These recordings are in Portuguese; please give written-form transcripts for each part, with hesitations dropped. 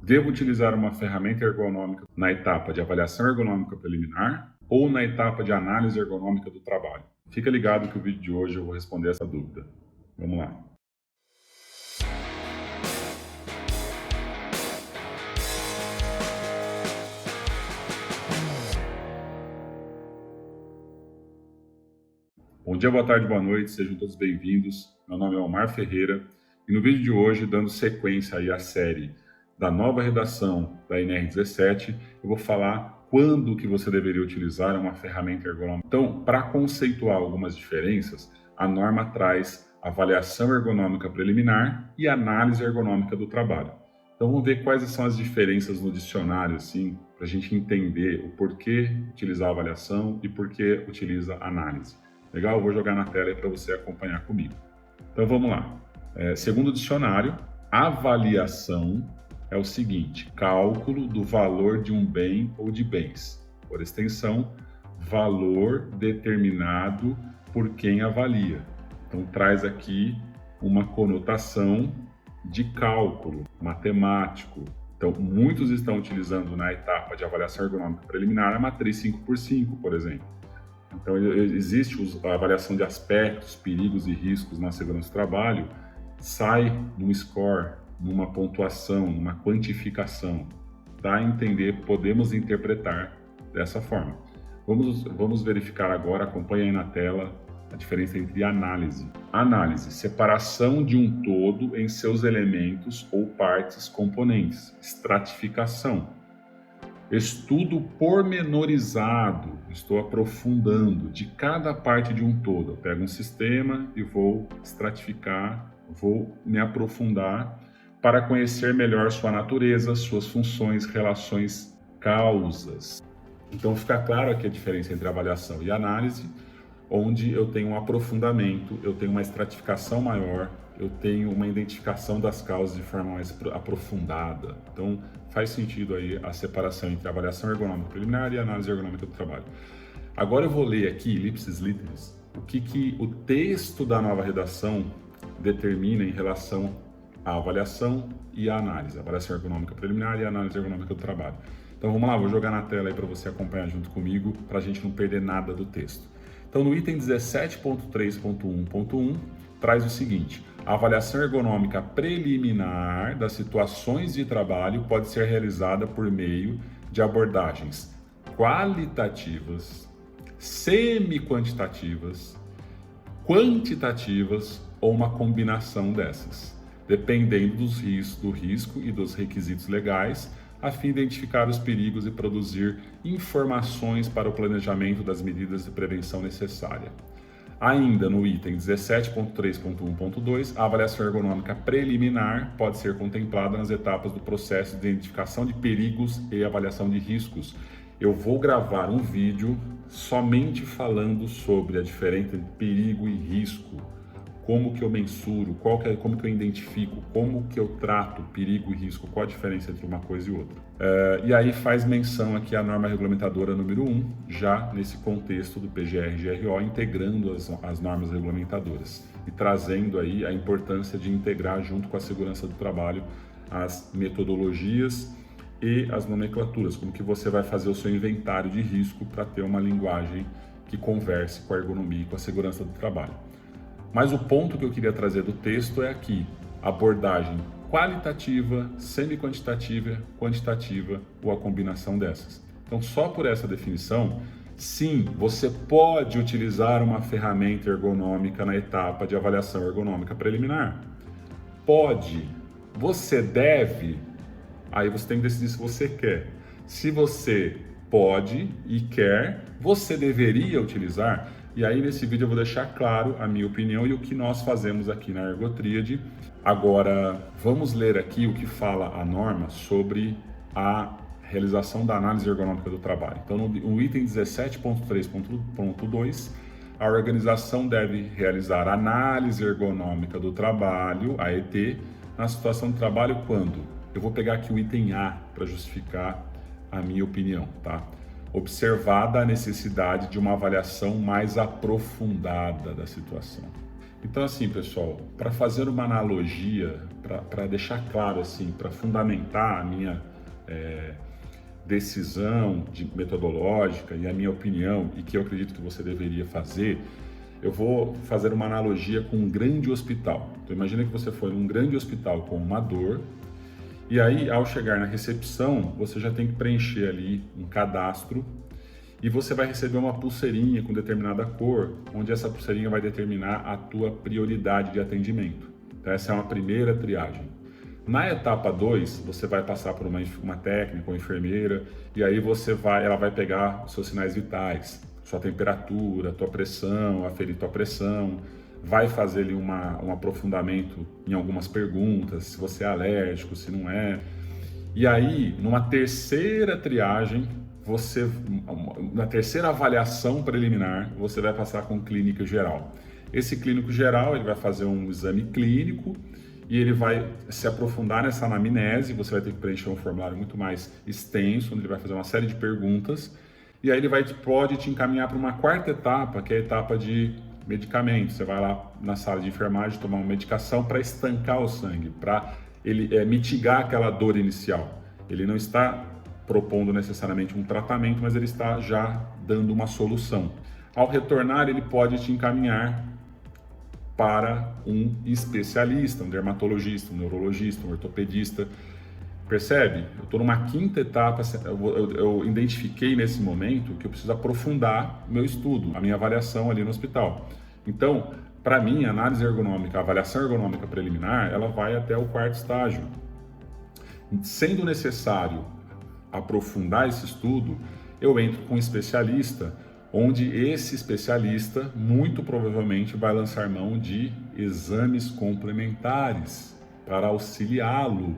Devo utilizar uma ferramenta ergonômica na etapa de avaliação ergonômica preliminar ou na etapa de análise ergonômica do trabalho? Fica ligado que o vídeo de hoje eu vou responder essa dúvida. Vamos lá. Bom dia, boa tarde, boa noite, sejam todos bem-vindos. Meu nome é Omar Ferreira e no vídeo de hoje, dando sequência aí à série da nova redação da NR17, eu vou falar quando que você deveria utilizar uma ferramenta ergonômica. Então, para conceituar algumas diferenças, a norma traz avaliação ergonômica preliminar e análise ergonômica do trabalho. Então, vamos ver quais são as diferenças no dicionário, assim, para a gente entender o porquê utilizar a avaliação e porquê utiliza a análise. Legal? Eu vou jogar na tela aí para você acompanhar comigo. Então vamos lá. Segundo o dicionário, avaliação é o seguinte: cálculo do valor de um bem ou de bens. Por extensão, valor determinado por quem avalia. Então traz aqui uma conotação de cálculo matemático. Então muitos estão utilizando na etapa de avaliação ergonômica preliminar a matriz 5x5, por exemplo. Então, existe a avaliação de aspectos, perigos e riscos na segurança do trabalho, sai num score, numa pontuação, numa quantificação. Dá a entender, podemos interpretar dessa forma. Vamos verificar agora, acompanha aí na tela, a diferença entre análise. Análise, separação de um todo em seus elementos ou partes componentes. Estratificação. Estudo pormenorizado, estou aprofundando de cada parte de um todo. Eu pego um sistema e vou estratificar, vou me aprofundar para conhecer melhor sua natureza, suas funções, relações, causas. Então fica claro aqui a diferença entre avaliação e análise, onde eu tenho um aprofundamento, eu tenho uma estratificação maior, eu tenho uma identificação das causas de forma mais aprofundada. Então, faz sentido aí a separação entre avaliação ergonômica preliminar e análise ergonômica do trabalho. Agora eu vou ler aqui, ipsis literis, o que o texto da nova redação determina em relação à avaliação e à análise. Avaliação ergonômica preliminar e análise ergonômica do trabalho. Então, vamos lá, vou jogar na tela aí para você acompanhar junto comigo, para a gente não perder nada do texto. Então, no item 17.3.1.1, traz o seguinte: a avaliação ergonômica preliminar das situações de trabalho pode ser realizada por meio de abordagens qualitativas, semi-quantitativas, quantitativas ou uma combinação dessas, dependendo do risco e dos requisitos legais, a fim de identificar os perigos e produzir informações para o planejamento das medidas de prevenção necessária. Ainda no item 17.3.1.2, a avaliação ergonômica preliminar pode ser contemplada nas etapas do processo de identificação de perigos e avaliação de riscos. Eu vou gravar um vídeo somente falando sobre a diferença entre perigo e risco, como que eu mensuro, como que eu identifico, como que eu trato perigo e risco, qual a diferença entre uma coisa e outra. E aí faz menção aqui a norma regulamentadora número 1, já nesse contexto do PGR-GRO, integrando as normas regulamentadoras e trazendo aí a importância de integrar junto com a segurança do trabalho as metodologias e as nomenclaturas, como que você vai fazer o seu inventário de risco para ter uma linguagem que converse com a ergonomia e com a segurança do trabalho. Mas o ponto que eu queria trazer do texto é aqui, abordagem qualitativa, semi-quantitativa, quantitativa ou a combinação dessas. Então, só por essa definição, sim, você pode utilizar uma ferramenta ergonômica na etapa de avaliação ergonômica preliminar. Pode. Você deve. Aí você tem que decidir se você quer. Se você pode e quer, você deveria utilizar. E aí nesse vídeo eu vou deixar claro a minha opinião e o que nós fazemos aqui na Ergotríade. Agora vamos ler aqui o que fala a norma sobre a realização da análise ergonômica do trabalho. Então no item 17.3.2, a organização deve realizar análise ergonômica do trabalho, AET, na situação de trabalho quando? Eu vou pegar aqui o item A para justificar a minha opinião, tá? Observada a necessidade de uma avaliação mais aprofundada da situação. Então, assim, pessoal, para fazer uma analogia, para deixar claro, assim, para fundamentar a minha decisão metodológica e a minha opinião, e que eu acredito que você deveria fazer, eu vou fazer uma analogia com um grande hospital. Então, imagina que você foi num grande hospital com uma dor, e aí, ao chegar na recepção, você já tem que preencher ali um cadastro e você vai receber uma pulseirinha com determinada cor, onde essa pulseirinha vai determinar a tua prioridade de atendimento. Então, essa é uma primeira triagem. Na etapa 2, você vai passar por uma técnica, uma enfermeira, e aí ela vai pegar os seus sinais vitais, sua temperatura, tua pressão, aferir tua pressão, vai fazer ali um aprofundamento em algumas perguntas, se você é alérgico, se não é. E aí, numa terceira triagem, na terceira avaliação preliminar, você vai passar com um clínico geral. Esse clínico geral, ele vai fazer um exame clínico e ele vai se aprofundar nessa anamnese, você vai ter que preencher um formulário muito mais extenso, onde ele vai fazer uma série de perguntas, e aí ele pode te encaminhar para uma quarta etapa, que é a etapa de medicamento. Você vai lá na sala de enfermagem tomar uma medicação para estancar o sangue, para ele mitigar aquela dor inicial. Ele não está propondo necessariamente um tratamento, mas ele está já dando uma solução. Ao retornar, ele pode te encaminhar para um especialista, um dermatologista, um neurologista, um ortopedista. Percebe? Eu estou numa quinta etapa, eu identifiquei nesse momento que eu preciso aprofundar o meu estudo, a minha avaliação ali no hospital. Então, para mim, a análise ergonômica, a avaliação ergonômica preliminar, ela vai até o quarto estágio. Sendo necessário aprofundar esse estudo, eu entro com um especialista, onde esse especialista muito provavelmente vai lançar mão de exames complementares para auxiliá-lo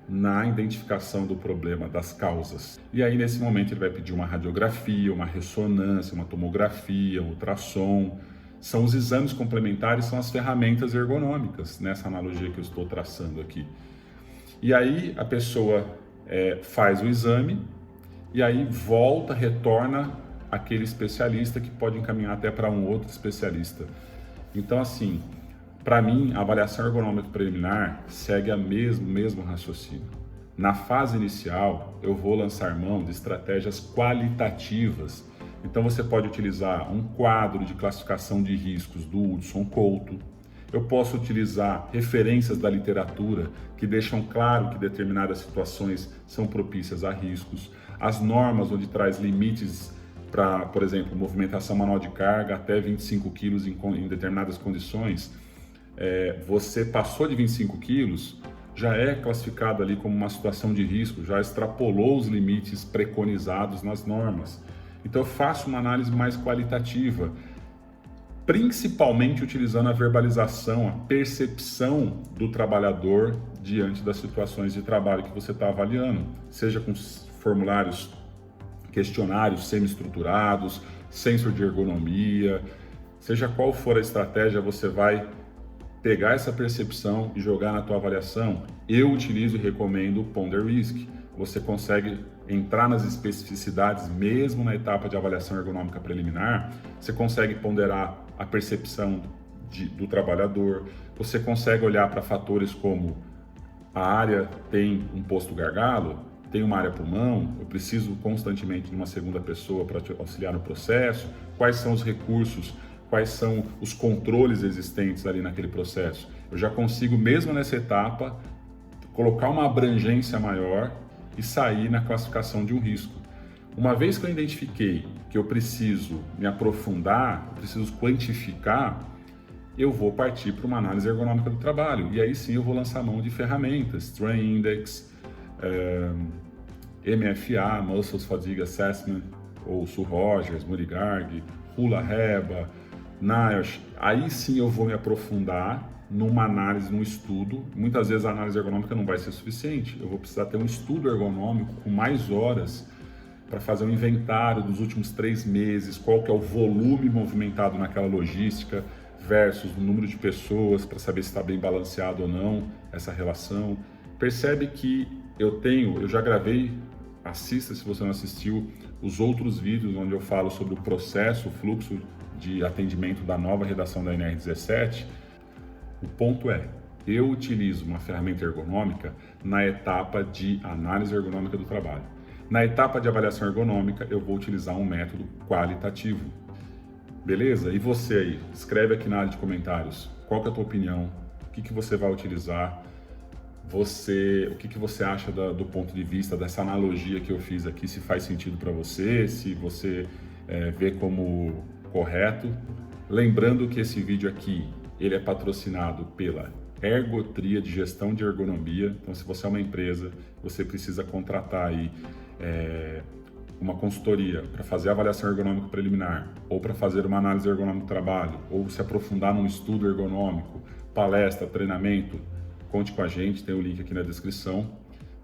na identificação do problema, das causas. E aí, nesse momento, ele vai pedir uma radiografia, uma ressonância, uma tomografia, um ultrassom. São os exames complementares, são as ferramentas ergonômicas, nessa analogia que eu estou traçando aqui. E aí, a pessoa faz o exame, e aí retorna aquele especialista que pode encaminhar até para um outro especialista. Então, assim, para mim, a avaliação ergonômica preliminar segue o mesmo raciocínio. Na fase inicial, eu vou lançar mão de estratégias qualitativas. Então, você pode utilizar um quadro de classificação de riscos do Hudson Couto. Eu posso utilizar referências da literatura que deixam claro que determinadas situações são propícias a riscos. As normas, onde traz limites para, por exemplo, movimentação manual de carga até 25 quilos em determinadas condições. Você passou de 25 quilos, já é classificado ali como uma situação de risco, já extrapolou os limites preconizados nas normas. Então eu faço uma análise mais qualitativa, principalmente utilizando a verbalização, a percepção do trabalhador diante das situações de trabalho que você está avaliando, seja com formulários, questionários semi-estruturados, sensor de ergonomia, seja qual for a estratégia, você vai pegar essa percepção e jogar na tua avaliação. Eu utilizo e recomendo o Ponder Risk. Você consegue entrar nas especificidades mesmo na etapa de avaliação ergonômica preliminar, você consegue ponderar a percepção do trabalhador, você consegue olhar para fatores como a área tem um posto gargalo, tem uma área pulmão, eu preciso constantemente de uma segunda pessoa para te auxiliar no processo, quais são os recursos, quais são os controles existentes ali naquele processo. Eu já consigo, mesmo nessa etapa, colocar uma abrangência maior e sair na classificação de um risco. Uma vez que eu identifiquei que eu preciso me aprofundar, eu preciso quantificar, eu vou partir para uma análise ergonômica do trabalho. E aí sim eu vou lançar mão de ferramentas, Strain Index, MFA, Muscle Fatigue Assessment, ou Su-Rogers, Murigard, Hula-Heba, NIOSH. Aí sim eu vou me aprofundar numa análise, num estudo. Muitas vezes a análise ergonômica não vai ser suficiente. Eu vou precisar ter um estudo ergonômico com mais horas para fazer um inventário dos últimos 3 meses, qual que é o volume movimentado naquela logística versus o número de pessoas, para saber se está bem balanceado ou não essa relação. Percebe que eu já gravei, assista se você não assistiu, os outros vídeos onde eu falo sobre o processo, o fluxo de atendimento da nova redação da NR17, o ponto é, eu utilizo uma ferramenta ergonômica na etapa de análise ergonômica do trabalho. Na etapa de avaliação ergonômica, eu vou utilizar um método qualitativo. Beleza? E você aí? Escreve aqui na área de comentários qual que é a tua opinião, o que você vai utilizar, o que você acha do ponto de vista dessa analogia que eu fiz aqui, se faz sentido para você, se você vê como correto. Lembrando que esse vídeo aqui, ele é patrocinado pela Ergotria de Gestão de Ergonomia. Então, se você é uma empresa, você precisa contratar aí uma consultoria para fazer a avaliação ergonômica preliminar, ou para fazer uma análise ergonômica do trabalho, ou se aprofundar num estudo ergonômico, palestra, treinamento, conte com a gente, tem o link aqui na descrição.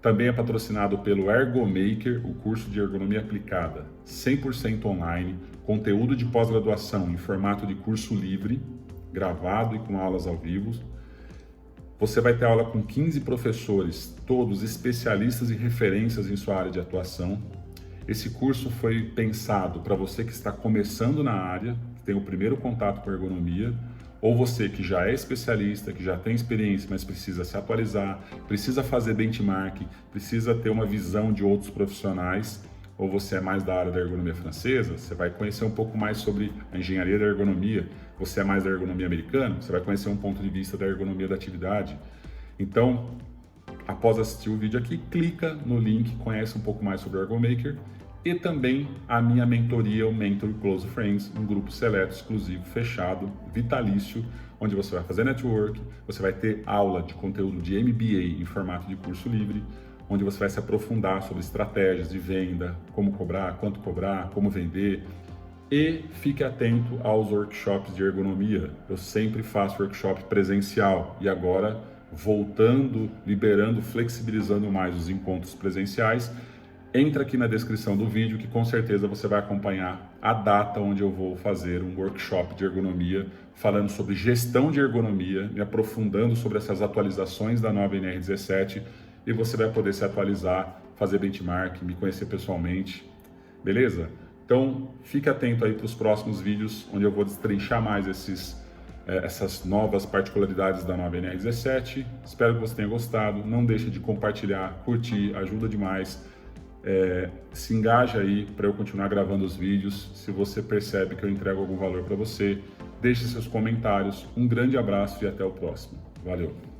Também é patrocinado pelo Ergomaker, o curso de ergonomia aplicada, 100% online, conteúdo de pós-graduação em formato de curso livre, gravado e com aulas ao vivo. Você vai ter aula com 15 professores, todos especialistas e referências em sua área de atuação. Esse curso foi pensado para você que está começando na área, que tem o primeiro contato com ergonomia, ou você que já é especialista, que já tem experiência, mas precisa se atualizar, precisa fazer benchmark, precisa ter uma visão de outros profissionais, ou você é mais da área da ergonomia francesa, você vai conhecer um pouco mais sobre a engenharia da ergonomia, você é mais da ergonomia americana, você vai conhecer um ponto de vista da ergonomia da atividade. Então, após assistir o vídeo aqui, clica no link, conhece um pouco mais sobre o Ergomaker e também a minha mentoria, o Mentor Close Friends, um grupo seleto, exclusivo, fechado, vitalício, onde você vai fazer network, você vai ter aula de conteúdo de MBA em formato de curso livre, onde você vai se aprofundar sobre estratégias de venda, como cobrar, quanto cobrar, como vender. E fique atento aos workshops de ergonomia. Eu sempre faço workshop presencial e agora voltando, liberando, flexibilizando mais os encontros presenciais. Entra aqui na descrição do vídeo que com certeza você vai acompanhar a data onde eu vou fazer um workshop de ergonomia, falando sobre gestão de ergonomia, me aprofundando sobre essas atualizações da nova NR17 e você vai poder se atualizar, fazer benchmark, me conhecer pessoalmente, beleza? Então fique atento aí para os próximos vídeos onde eu vou destrinchar mais essas novas particularidades da nova NR17. Espero que você tenha gostado, não deixe de compartilhar, curtir, ajuda demais. Se engaja aí para eu continuar gravando os vídeos. Se você percebe que eu entrego algum valor para você, deixe seus comentários. Um grande abraço e até o próximo. Valeu!